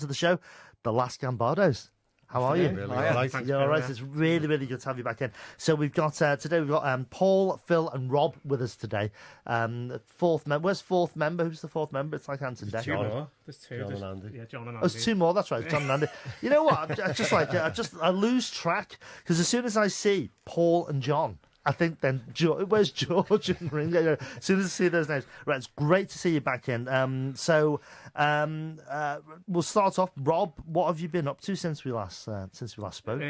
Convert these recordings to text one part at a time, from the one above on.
to the show, the Last Gambados. How are you? Really all right. You're all right. It's really, really good to have you back in. So we've got today we've got Paul, Phil, and Rob with us today. Fourth member. Where's fourth member? Who's the fourth member? It's like Ant and Dec. Two more. There's two. John and Andy. Yeah, John and Andy. Oh, there's two more. That's right, John and Andy. You know what? I lose track because as soon as I see Paul and John, I think then, where's George and Ringo? As soon as I see those names. Right, it's great to see you back in. We'll start off. Rob, what have you been up to since we last spoke?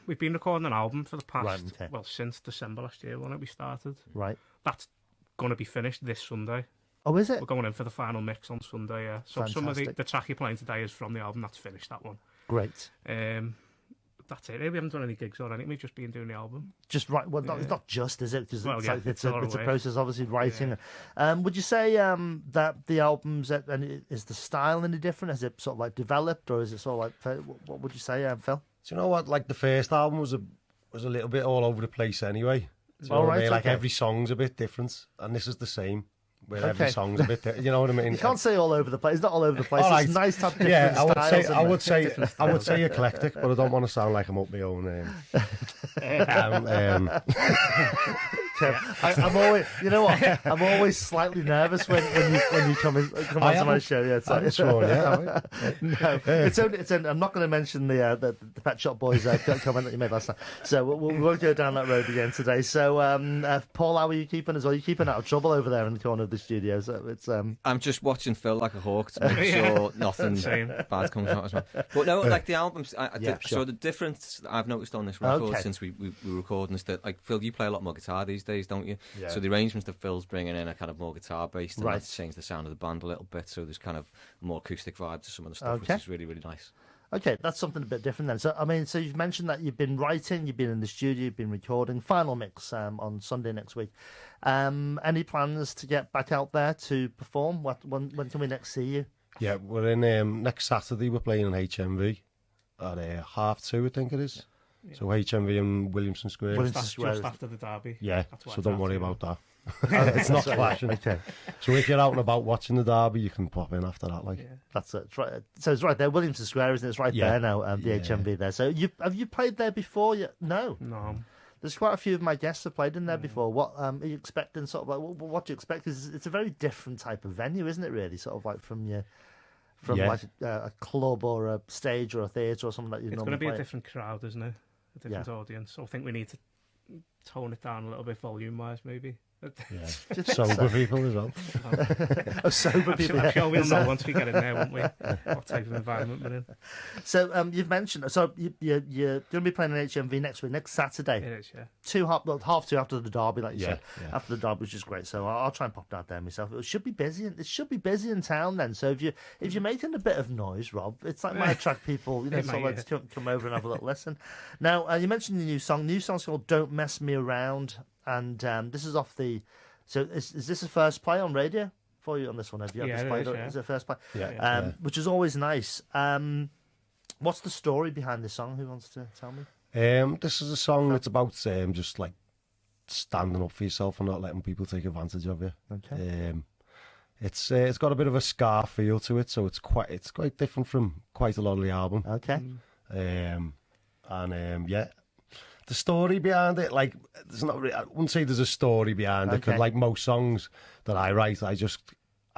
We've been recording an album for the past, Right, okay. well, since December last year, when we started. Right. That's going to be finished this Sunday. Oh, is it? We're going in for the final mix on Sunday, yeah. So some of the Fantastic. track you're playing today is from the album. That's finished, that one. Great. That's it. We haven't done any gigs or anything. We've just been doing the album. Just right. Well, it's not just, is it? Because it's a lot a of process, obviously, writing. Yeah. Would you say that the albums, and is the style any different? Is it sort of like developed, or is it sort of like, what would you say, Phil? Do you know what? Like the first album was a little bit all over the place anyway. So All right, like okay. every song's a bit different, and this is the same. Where Okay. every song's a bit different. You know what I mean? You can't say all over the place. It's not all over the place. All right. It's nice to have different styles. I would say eclectic, but I don't want to sound like I'm up my own. I'm always, you know what? I'm always slightly nervous when you come onto my show. Yeah, I'm sure, yeah. No, it's only. I'm not going to mention the Pet Shop Boys comment that you made last time. So we won't go down that road again today. So Paul, how are you keeping as well? You're keeping out of trouble over there in the corner of the studio. So it's I'm just watching Phil like a hawk to make sure nothing bad comes out as well. But no, like the albums, so the difference I've noticed on this record since we were recording is that, like, Phil, you play a lot more guitar these days, don't you? Yeah. So the arrangements that Phil's bringing in are kind of more guitar based, and Right. that's changed the sound of the band a little bit. So there's kind of a more acoustic vibe to some of the stuff, which is really, really nice. Okay, that's something a bit different then. So, I mean, so you've mentioned that you've been writing, you've been in the studio, you've been recording. Final mix on Sunday next week. Any plans to get back out there to perform? When can we next see you? Yeah, we're in next Saturday. We're playing in HMV at 2:30, I think it is. Yeah. So HMV and Williamson Square. Just after the derby. Yeah, so don't worry about that. It's not Sorry. clashing. Okay. So if you're out and about watching the derby, you can pop in after that. Like, That's it. It's right. So it's right there, Williamson Square, isn't it? It's right there now. The HMV there. So have you played there before? No. There's quite a few of my guests have played in there before. What are you expecting? Sort of like what do you expect? Because it's a very different type of venue, isn't it? Really, sort of like from like a club or a stage or a theatre or something that you normally play. It's going to be a different crowd, isn't it? A different audience. So I think we need to tone it down a little bit volume-wise, maybe. Yeah. Sober people as well. Sober people. I'm sure we'll know once we get in there, won't we? What type of environment we're in. So you've mentioned. So you're going to be playing in HMV next week, next Saturday. It is, yeah. 2:30 after the derby, like you said. Yeah. After the derby, which is great. So I'll try and pop down there myself. It should be busy. It should be busy in town then. So if you're making a bit of noise, Rob, it's like might attract people. To come over and have a little listen. Now you mentioned the new song. New song's called "Don't Mess Me Around." And this is off the. So is this a first play on radio for you on this one? Have you had this played? Is it a first play? Yeah. Which is always nice. What's the story behind this song? Who wants to tell me? This is a song that's about just like standing up for yourself and not letting people take advantage of you. Okay. It's got a bit of a ska feel to it, so it's quite different from quite a lot of the album. Okay. The story behind it, like, there's not really, I wouldn't say there's a story behind it, because like most songs that I write, I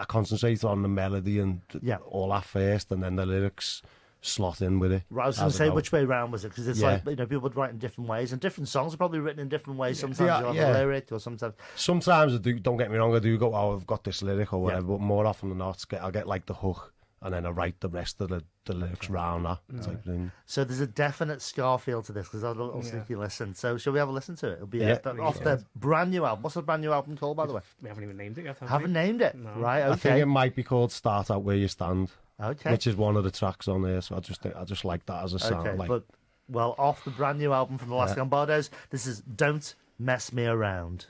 concentrate on the melody and all that first, and then the lyrics slot in with it. Right, I was going to say, which way round was it? Because it's like, people would write in different ways, and different songs are probably written in different ways. Sometimes you'll have a lyric, or sometimes... Sometimes I do, don't get me wrong, I do go, I've got this lyric or whatever, but more often than not, I'll get like the hook, and then I write the rest of the lyrics round that type thing. So there's a definite ska feel to this, because I had a little sneaky listen. So shall we have a listen to it? It'll be off the brand new album. What's the brand new album called, by the way? We haven't even named it yet, Haven't named it? No. Right, okay. I think it might be called Start Out Where You Stand. Okay. Which is one of the tracks on there, so I just like that as a sound. Okay, like, but off the brand new album from the Last Gambados, this is Don't Mess Me Around.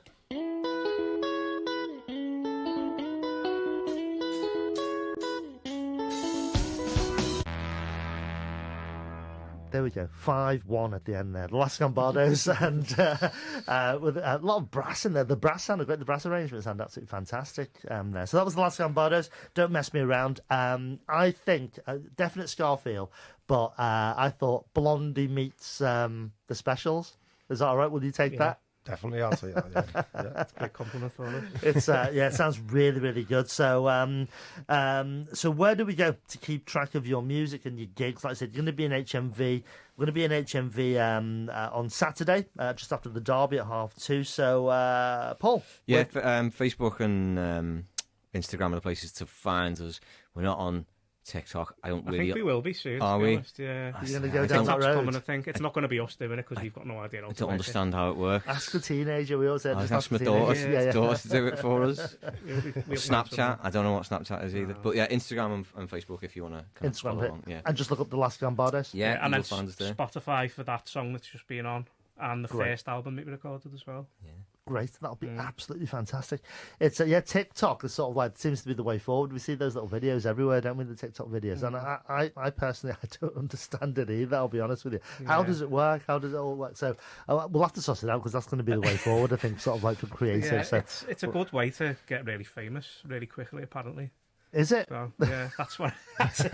there we go. 5-1 at the end there. The Last Gambados, and with a lot of brass in there. The brass sounded great. The brass arrangements sounded absolutely fantastic there. So that was the Last Gambados. Don't mess me around. I think definite ska feel, but I thought Blondie meets the Specials. Is that all right? Will you take that? Definitely, I'll say that. Yeah. That's a great compliment for us. It's it sounds really, really good. So, so where do we go to keep track of your music and your gigs? Like I said, you're going to be in HMV. We're going to be in HMV on Saturday, just after the derby at 2:30. So, Paul, Facebook and Instagram are the places to find us. We're not on TikTok. I think we will be soon. Are we? Honest, yeah. You're going to go down that road. Common, I think it's not going to be us doing it because we've got no idea. I don't understand how it works. Ask the teenager. We always said. Ask my daughter to do it for us. Snapchat. I don't know what Snapchat is either. But yeah, Instagram and Facebook if you want to. Instagram, and just look up the Last Gambados. Yeah, and then Spotify for that song that's just been on, and the first album that we recorded as well. Yeah. Great, that'll be absolutely fantastic. It's TikTok is sort of like seems to be the way forward. We see those little videos everywhere, don't we? The TikTok videos, and I personally I don't understand it either. I'll be honest with you. How does it work? How does it all work? So we'll have to suss it out because that's going to be the way forward. I think, sort of like for creative. Yeah, so it's a good way to get really famous really quickly. Apparently. Is it? So, yeah, that's what. That's what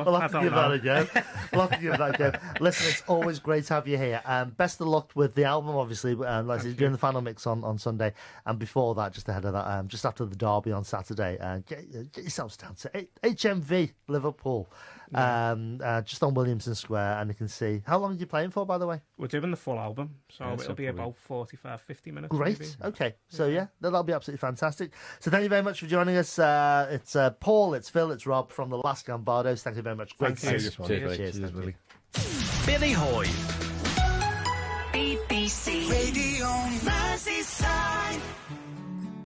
we'll have to give that a go. We'll have to give that a go. Listen, it's always great to have you here. Best of luck with the album, obviously. Like you're doing the final mix on Sunday, and before that, just ahead of that, just after the derby on Saturday. Get yourselves down to HMV Liverpool, just on Williamson Square, and you can see. How long are you playing for, by the way? We're doing the full album, so it'll be about 45-50 minutes. Great. Maybe. Okay. So that'll be absolutely fantastic. So thank you very much for joining us. It's Paul, it's Phil, it's Rob from the Last Gambados. Thank you very much. Great to see you. Cheers, Billy. Billy Hui. BBC Radio Merseyside.